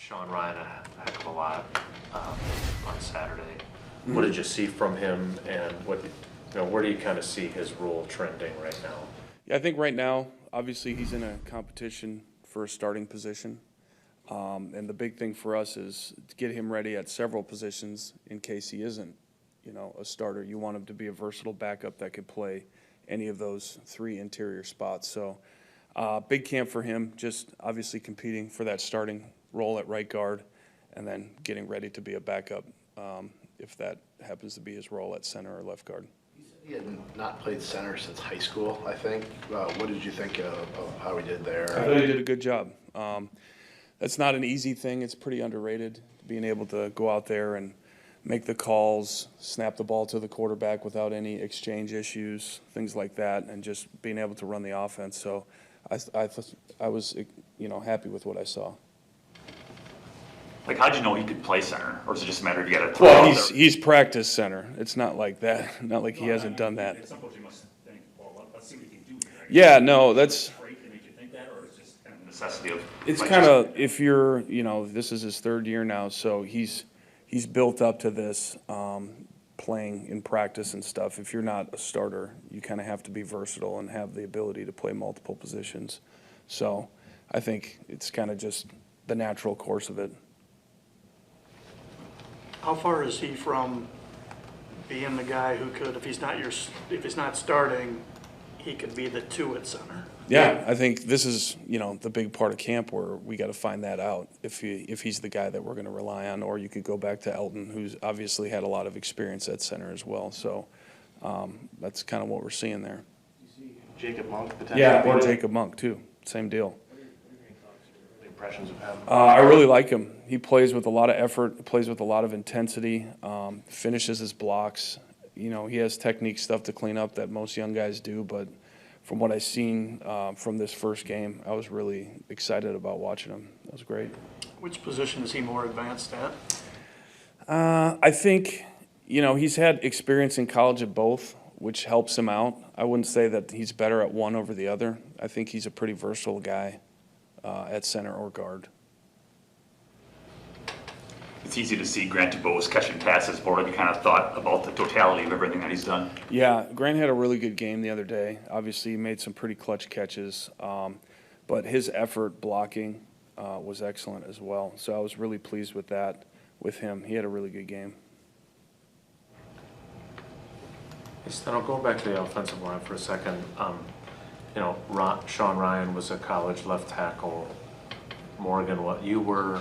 Sean Ryan a heck of a lot on Saturday. What did you see from him, and where do you kind of see his role trending right now? Yeah, I think right now, obviously, he's in a competition for a starting position. And the big thing for us is to get him ready at several positions in case he isn't, a starter. You want him to be a versatile backup that could play any of those three interior spots. So big camp for him, just obviously competing for that starting role at right guard and then getting ready to be a backup if that happens to be his role at center or left guard. He had not played center since high school, I think. What did you think of how he did there? I thought he did a good job. That's not an easy thing. It's pretty underrated, being able to go out there and make the calls, snap the ball to the quarterback without any exchange issues, things like that, and just being able to run the offense. So I was happy with what I saw. Like, how'd you know he could play center, or is it just a matter of you got to? Well, he's practiced center. It's not like that. Not like he hasn't done that. At some point, you must think, well, let's see what he can do here. Yeah, no, that's. Trait that makes you think that, or is it just kind of necessity of? It's kind of, if you're, this is his third year now, so he's built up to this, playing in practice and stuff. If you're not a starter, you kind of have to be versatile and have the ability to play multiple positions. So I think it's kind of just the natural course of it. How far is he from being the guy who could, if he's not starting, he could be the 2 at center? Yeah, I think this is, the big part of camp where we got to find that out, if he's the guy that we're going to rely on, or you could go back to Elton, who's obviously had a lot of experience at center as well. So that's kind of what we're seeing there. You see Jacob Monk potentially? Yeah, or Jacob Monk too, same deal. Impressions of him? I really like him. He plays with a lot of effort, plays with a lot of intensity, finishes his blocks. He has technique stuff to clean up that most young guys do, but from what I've seen from this first game, I was really excited about watching him. That was great. Which position is he more advanced at? I think, he's had experience in college at both, which helps him out. I wouldn't say that he's better at one over the other. I think he's a pretty versatile guy at center or guard. It's easy to see Grant DuBose catching passes more. Have you kind of thought about the totality of everything that he's done? Yeah, Grant had a really good game the other day. Obviously, he made some pretty clutch catches, but his effort blocking was excellent as well. So I was really pleased with that with him. He had a really good game. Hey, Steno, going back to the offensive line for a second. Sean Ryan was a college left tackle. Morgan, what you were,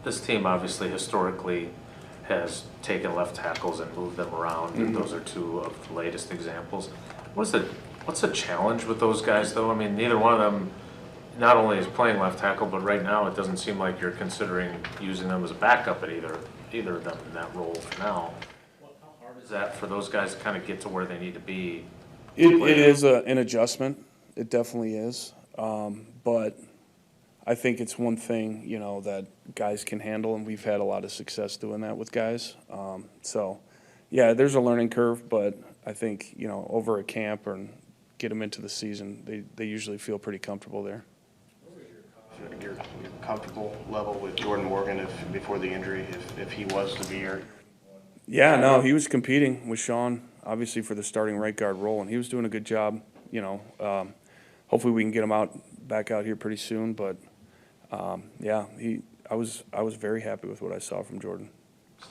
this team obviously historically has taken left tackles and moved them around, and those are two of the latest examples. What's the challenge with those guys, though? I mean, neither one of them not only is playing left tackle, but right now it doesn't seem like you're considering using them as a backup at either of them in that role for now. How hard is that for those guys to kind of get to where they need to be? It is an adjustment. It definitely is. But I think it's one thing, that guys can handle, and we've had a lot of success doing that with guys. So, yeah, there's a learning curve, but I think, over a camp and get them into the season, they usually feel pretty comfortable there. Your comfortable level with Jordan Morgan before the injury, if he was to be here? Yeah, no, he was competing with Sean, obviously, for the starting right guard role, and he was doing a good job. Hopefully we can get him back out here pretty soon, but yeah, I was very happy with what I saw from Jordan.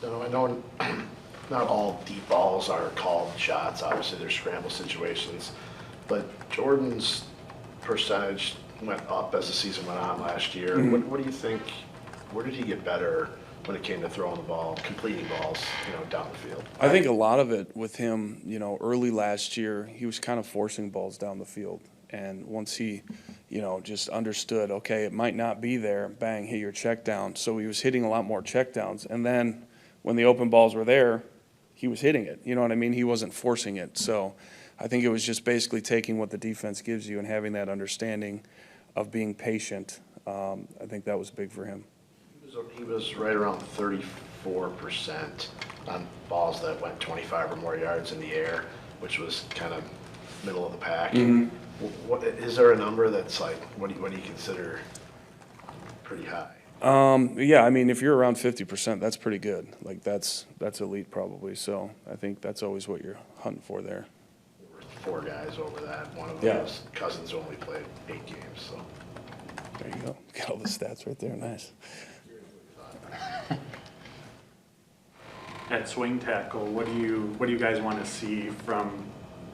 So I know not all deep balls are called shots. Obviously, there's scramble situations, but Jordan's percentage went up as the season went on last year. Mm-hmm. What do you think? Where did he get better when it came to throwing the ball, completing balls, down the field? I think a lot of it with him, early last year, he was kind of forcing balls down the field. And once he, just understood, okay, it might not be there, bang, hit your check down. So he was hitting a lot more check downs. And then when the open balls were there, he was hitting it. You know what I mean? He wasn't forcing it. So I think it was just basically taking what the defense gives you and having that understanding of being patient. I think that was big for him. He was right around 34% on balls that went 25 or more yards in the air, which was kind of middle of the pack. Mm-hmm. What is there a number that's like? What do you consider pretty high? Yeah, I mean, if you're around 50%, that's pretty good. Like, that's elite probably. So I think that's always what you're hunting for there. There were 4 guys over that. One of Yeah. those cousins only played 8 games, so. There you go. Got all the stats right there. Nice. At swing tackle, what do you guys want to see from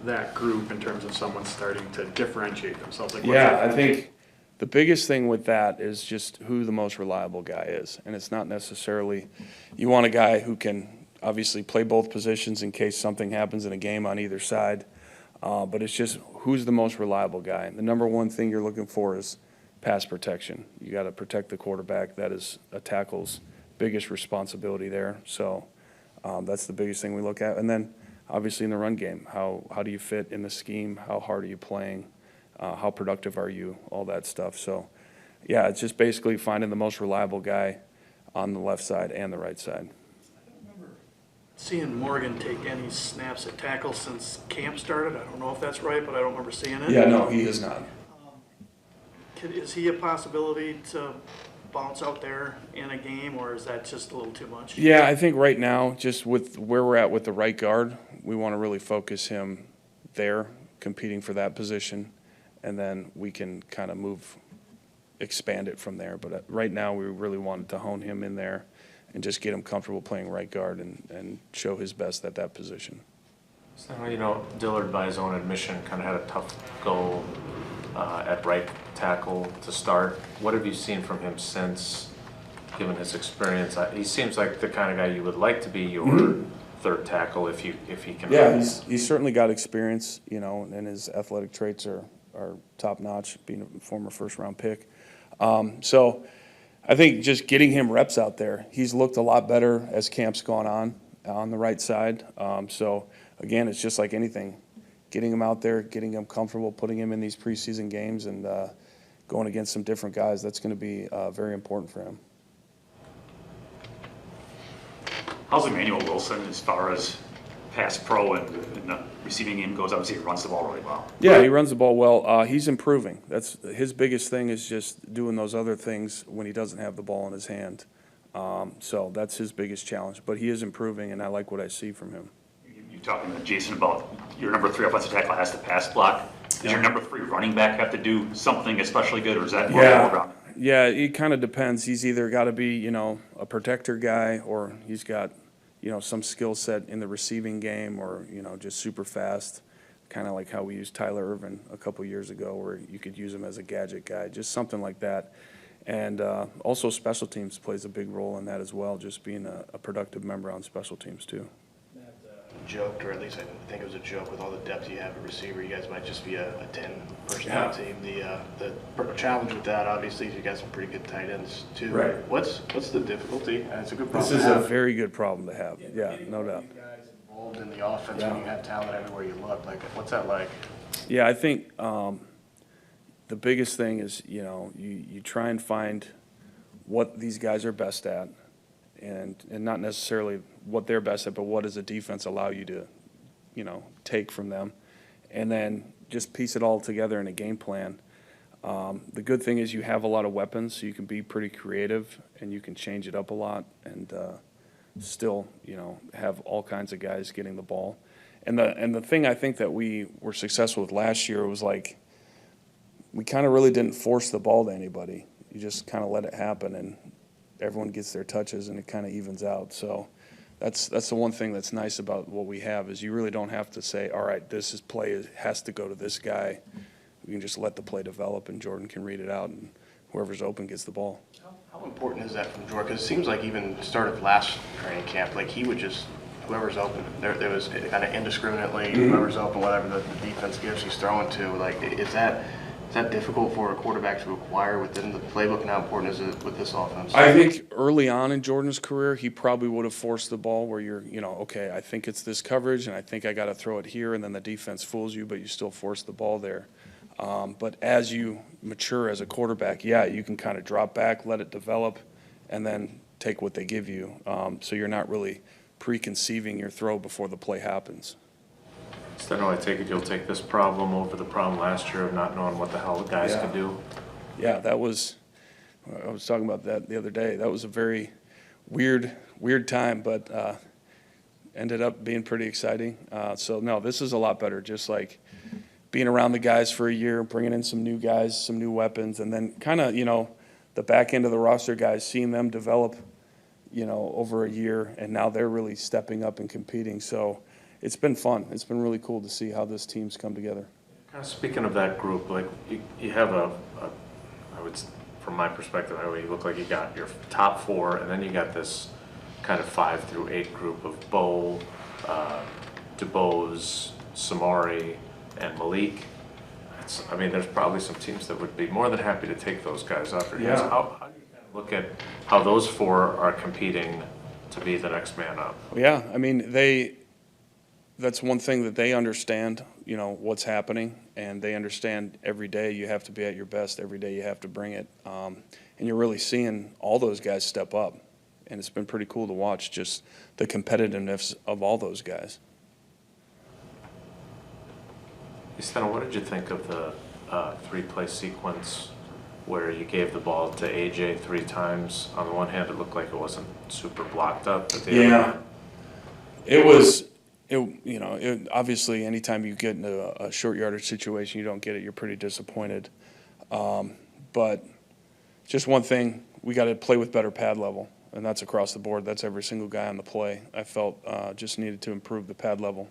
that group in terms of someone starting to differentiate themselves? Like, what's Yeah, that I gonna think the biggest thing with that is just who the most reliable guy is. And it's not necessarily, you want a guy who can obviously play both positions in case something happens in a game on either side. But it's just who's the most reliable guy. And the number one thing you're looking for is pass protection. You got to protect the quarterback. That is a tackle's biggest responsibility there. So that's the biggest thing we look at. And then obviously in the run game, how do you fit in the scheme? How hard are you playing? How productive are you? All that stuff. So, yeah, it's just basically finding the most reliable guy on the left side and the right side. Seeing Morgan take any snaps at tackle since camp started, I don't know if that's right, but I don't remember seeing it. Yeah, no, he is not. Is he a possibility to bounce out there in a game, or is that just a little too much? Yeah, I think right now, just with where we're at with the right guard, we want to really focus him there, competing for that position, and then we can kind of expand it from there. But right now, we really wanted to hone him in there and just get him comfortable playing right guard and show his best at that position. So, you know, Dillard, by his own admission, kind of had a tough go at right tackle to start. What have you seen from him since, given his experience? He seems like the kind of guy you would like to be your third tackle if he can. Yeah, he's certainly got experience, you know, and his athletic traits are top notch, being a former first-round pick. So I think just getting him reps out there, he's looked a lot better as camp's gone on the right side. So again, it's just like anything, getting him out there, getting him comfortable, putting him in these preseason games, and going against some different guys. That's going to be very important for him. How's Emmanuel Wilson as far as pass pro and the receiving game goes? Obviously, he runs the ball really well. Yeah, he runs the ball well. He's improving. That's his biggest thing, is just doing those other things when he doesn't have the ball in his hand. So that's his biggest challenge. But he is improving, and I like what I see from him. You're talking to Jason about your number 3 offensive tackle has to pass block. Does your number 3 running back have to do something especially good, or is that more all around? Yeah, it kind of depends. He's either got to be, you know, a protector guy, or he's got, you know, some skill set in the receiving game, or, you know, just super fast, kind of like how we used Tyler Irvin a couple years ago, where you could use him as a gadget guy, just something like that. And also special teams plays a big role in that as well, just being a productive member on special teams too. Joked, or at least I think it was a joke, with all the depth you have at receiver, you guys might just be a 10 personnel team. The challenge with that, obviously, is you got some pretty good tight ends too. Right. What's the difficulty? And it's a good problem This is to a have. very good problem to have. Yeah, no doubt. Guys involved in the offense when you have talent everywhere you look. Like, what's that like? Yeah, I think the biggest thing is, you know, you try and find what these guys are best at, and not necessarily what they're best at, but what does the defense allow you to, you know, take from them, and then just piece it all together in a game plan. The good thing is you have a lot of weapons, so you can be pretty creative, and you can change it up a lot, and still, you know, have all kinds of guys getting the ball. And the thing I think that we were successful with last year was, like, we kind of really didn't force the ball to anybody. You just kind of let it happen, and everyone gets their touches, and it kind of evens out. So that's the one thing that's nice about what we have, is you really don't have to say, all right, this play has to go to this guy. We can just let the play develop, and Jordan can read it out, and whoever's open gets the ball. How important is that from Jordan? Because it seems like even the start of last training camp, like he would just, whoever's open, there was kind of indiscriminately, whoever's open, whatever the defense gives, he's throwing to. Like, is that difficult for a quarterback to acquire within the playbook, and how important is it with this offense? I think early on in Jordan's career, he probably would have forced the ball where you're, you know, okay, I think it's this coverage, and I think I got to throw it here, and then the defense fools you, but you still force the ball there. But as you mature as a quarterback, yeah, you can kind of drop back, let it develop, and then take what they give you. So you're not really preconceiving your throw before the play happens. Steno, I take it you'll take this problem over the problem last year of not knowing what the hell the guys could do. Yeah, that was I was talking about that the other day. That was a very weird time, but ended up being pretty exciting. So no, this is a lot better. Just like being around the guys for a year, bringing in some new guys, some new weapons, and then kind of, the back end of the roster guys, seeing them develop, over a year, and now they're really stepping up and competing. So it's been fun. It's been really cool to see how this team's come together. Kind of speaking of that group, like you have I would, from my perspective, you look like you got your top four, and then you got this kind of 5 through 8 group of Bo, DeBose, Samari, and Malik. There's probably some teams that would be more than happy to take those guys up. How do you kind of look at how those 4 are competing to be the next man up? Yeah, that's one thing that they understand, what's happening, and they understand every day you have to be at your best, every day you have to bring it. And you're really seeing all those guys step up, and it's been pretty cool to watch just the competitiveness of all those guys. Stenavich, what did you think of the 3-play sequence where you gave the ball to AJ 3 times? On the one hand, it looked like it wasn't super blocked up. But the other hand, it was. Obviously, anytime you get into a short yardage situation, you don't get it, you're pretty disappointed. But just one thing, we got to play with better pad level, and that's across the board. That's every single guy on the play. I felt just needed to improve the pad level.